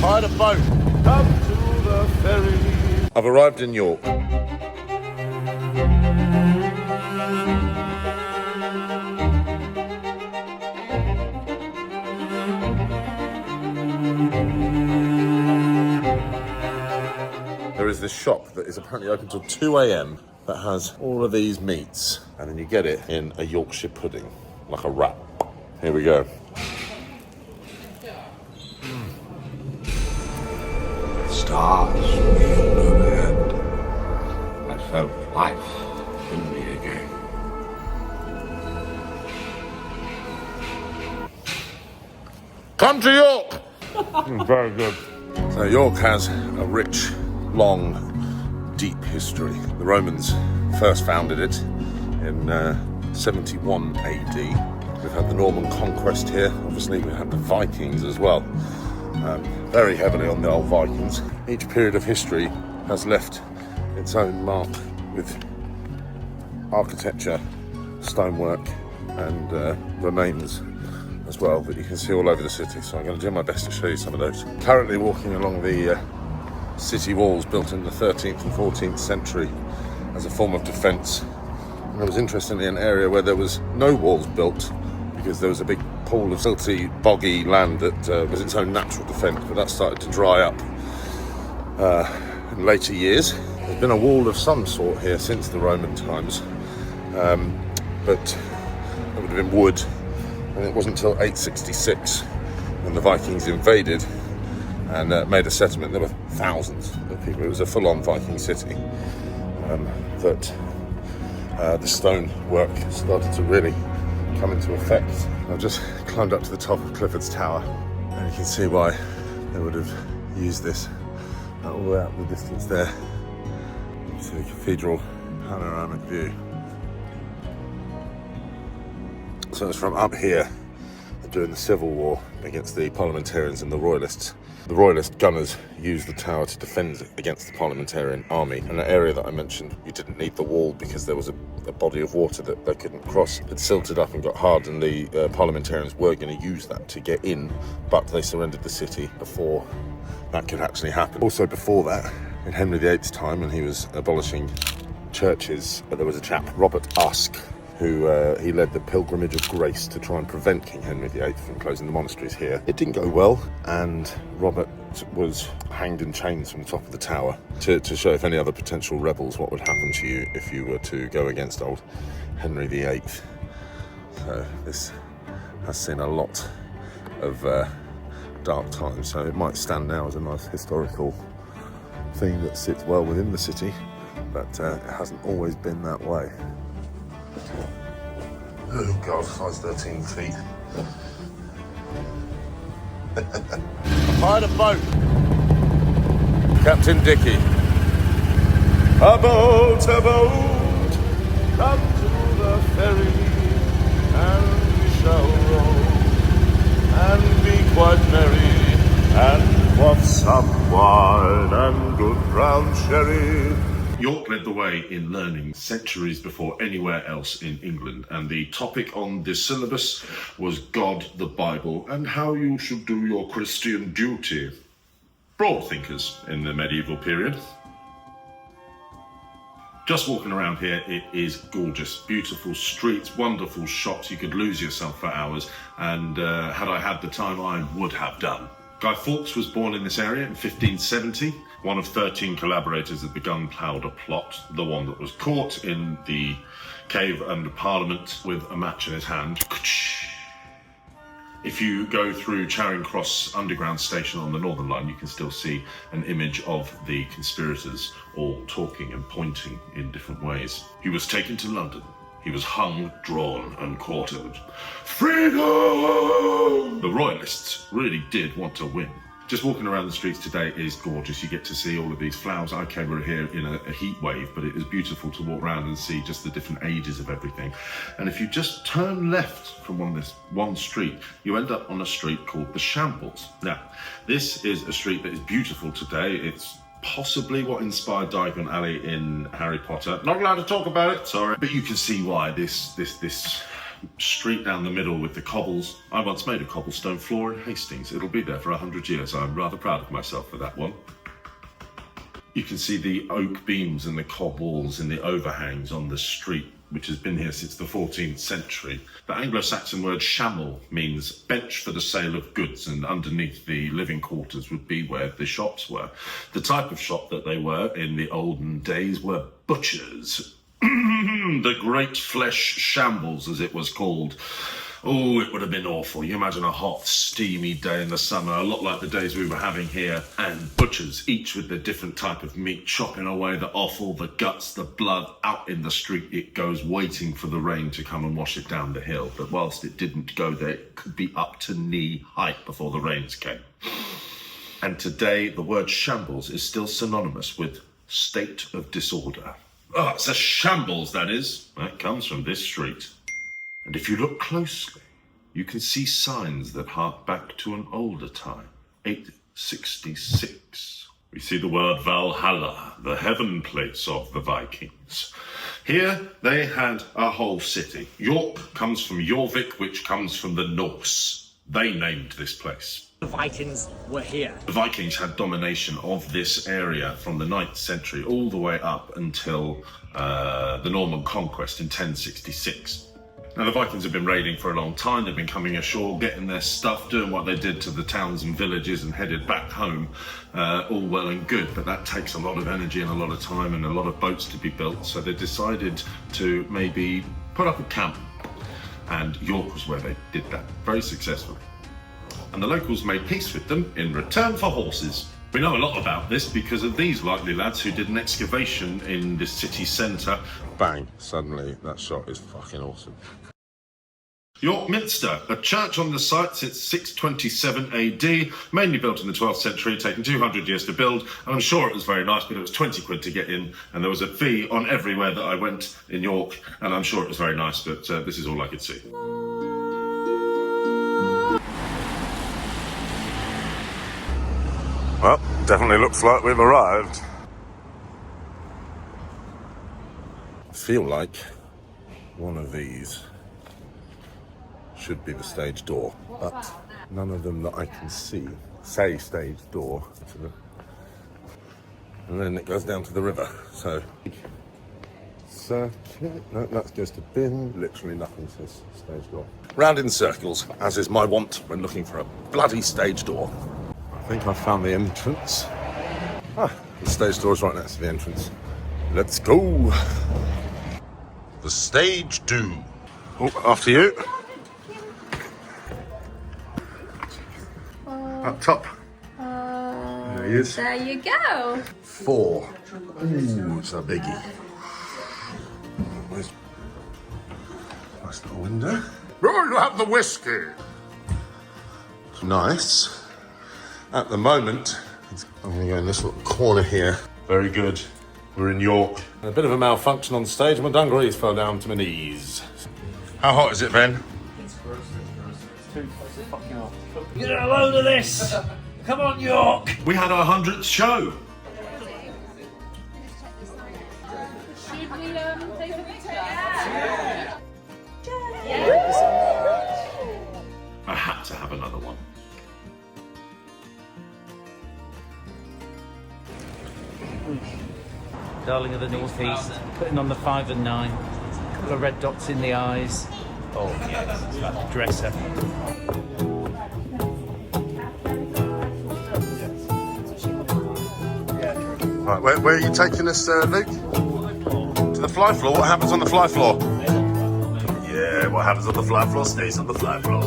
hired a boat. Come to the ferry. I've arrived in York. There is this shop that is apparently open till 2 a.m. that has all of these meats, and then you get it in a Yorkshire pudding, like a wrap. Here we go. Stars wheeled overhead. I felt life in me again. Come to York! Very good. So York has a rich, long, deep history. The Romans first founded it in 71 AD. We've had the Norman conquest here. Obviously, we had the Vikings as well. Very heavily on the old Vikings. Each period of history has left its own mark with architecture, stonework, and remains as well that you can see all over the city. So I'm going to do my best to show you some of those. Currently walking along the city walls built in the 13th and 14th century as a form of defence. And there was interestingly an area where there was no walls built because there was a big pool of silty, boggy land that was its own natural defence, but that started to dry up in later years. There's been a wall of some sort here since the Roman times, but it would have been wood, and it wasn't until 866 when the Vikings invaded and made a settlement. There were thousands of people. It was a full-on Viking city that the stone work started to really come into effect. I've just climbed up to the top of Clifford's tower, and you can see why they would have used this all the way out in the distance there. You can see the cathedral panoramic view. So it's from up here during the Civil War against the Parliamentarians and the Royalists. The Royalist gunners used the tower to defend against the Parliamentarian army. And the area that I mentioned, you didn't need the wall because there was a body of water that they couldn't cross. It silted up and got hard, and the Parliamentarians were going to use that to get in, but they surrendered the city before that could actually happen. Also before that, in Henry VIII's time, when he was abolishing churches, there was a chap, Robert Usk, who he led the Pilgrimage of Grace to try and prevent King Henry VIII from closing the monasteries here. It didn't go well, and Robert was hanged in chains from the top of the tower to show if any other potential rebels what would happen to you if you were to go against old Henry VIII. So this has seen a lot of dark times, so it might stand now as a nice historical thing that sits well within the city, but it hasn't always been that way. Oh God, size 13 feet. I've hired a boat. Captain Dicky. A boat, come to the ferry, and we shall row, and be quite merry, and quaff some wine and good brown sherry. York led the way in learning centuries before anywhere else in England, and the topic on the syllabus was God, the Bible, and how you should do your Christian duty. Broad thinkers in the medieval period. Just walking around here, it is gorgeous. Beautiful streets, wonderful shops. You could lose yourself for hours, and had I had the time, I would have done. Guy Fawkes was born in this area in 1570. One of 13 collaborators of the Gunpowder Plot, the one that was caught in the cave under Parliament with a match in his hand. If you go through Charing Cross Underground Station on the Northern Line, you can still see an image of the conspirators all talking and pointing in different ways. He was taken to London. He was hung, drawn and quartered. Freedom! The Royalists really did want to win. Just walking around the streets today is gorgeous. You get to see all of these flowers. Okay, we're here in a heat wave, but it is beautiful to walk around and see just the different ages of everything. And if you just turn left from one street, you end up on a street called the Shambles. Now, this is a street that is beautiful today. It's possibly what inspired Diagon Alley in Harry Potter. Not allowed to talk about it, sorry. But you can see why this street down the middle with the cobbles. I once made a cobblestone floor in Hastings. It'll be there for 100 years. I'm rather proud of myself for that one. You can see the oak beams and the cobbles and the overhangs on the street, which has been here since the 14th century. The Anglo-Saxon word shamble means bench for the sale of goods, and underneath the living quarters would be where the shops were. The type of shop that they were in the olden days were butchers. The great flesh shambles, as it was called. Oh, it would have been awful. You imagine a hot, steamy day in the summer, a lot like the days we were having here, and butchers, each with their different type of meat, chopping away the offal, the guts, the blood, out in the street it goes, waiting for the rain to come and wash it down the hill. But whilst it didn't go there, it could be up to knee height before the rains came. And today, the word shambles is still synonymous with state of disorder. Oh, it's a shambles, that is. That comes from this street. And if you look closely, you can see signs that hark back to an older time, 866. We see the word Valhalla, the heaven place of the Vikings. Here they had a whole city. York comes from Jorvik, which comes from the Norse. They named this place. The Vikings were here. The Vikings had domination of this area from the 9th century all the way up until the Norman conquest in 1066. Now, the Vikings have been raiding for a long time. They've been coming ashore, getting their stuff, doing what they did to the towns and villages and headed back home. All well and good, but that takes a lot of energy and a lot of time and a lot of boats to be built. So they decided to maybe put up a camp. And York was where they did that, very successfully. And the locals made peace with them in return for horses. We know a lot about this because of these likely lads who did an excavation in the city centre. Bang, suddenly that shot is fucking awesome. York Minster, a church on the site since 627 AD, mainly built in the 12th century, taken 200 years to build, and I'm sure it was very nice, but it was 20 quid to get in, and there was a fee on everywhere that I went in York, and I'm sure it was very nice, but this is all I could see. Well, definitely looks like we've arrived. I feel like one of these should be the stage door, but none of them that I can see say stage door. And then it goes down to the river, so... No, that's just a bin. Literally nothing says stage door. Round in circles, as is my wont when looking for a bloody stage door. I think I've found the entrance. Ah, the stage door is right next to the entrance. Let's go. The stage do. Oh, after you. Up top. There he is. There you go. 4. Ooh, it's a biggie. Where's... Nice little window. Right, you have the whiskey. It's nice. At the moment, I'm going to go in this little corner here. Very good. We're in York. A bit of a malfunction on stage. My dungarees fell down to my knees. How hot is it, Ben? It's gross. It's too fucking hot. Get a load of this! Come on, York! We had our 100th show. Should we take a picture? I had to have another one. Darling of the Northeast, putting on the 5 and 9. A couple of red dots in the eyes. Oh, yes, dresser. Right, where are you taking us, Luke? To the fly floor? What happens on the fly floor? Yeah, what happens on the fly floor stays on the fly floor.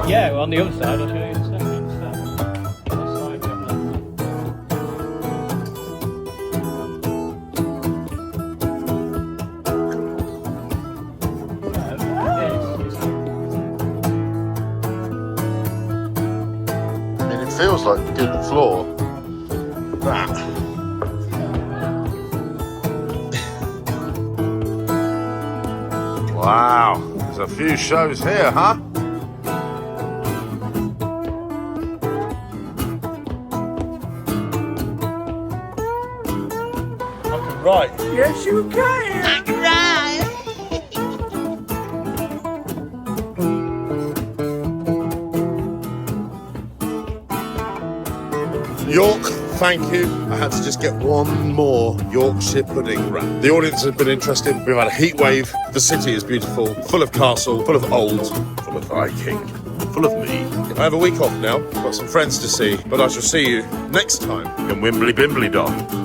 Yeah, on the other side, I'll show you in a second. Feels like a good floor. That. Wow, there's a few shows here, huh? Right. Yes, you can. York, thank you. I had to just get one more Yorkshire pudding wrap. The audience has been interested. We've had a heat wave. The city is beautiful, full of castle, full of old, full of Viking, full of me. I have a week off now. Got some friends to see, but I shall see you next time in Wimbly Bimbly Dog.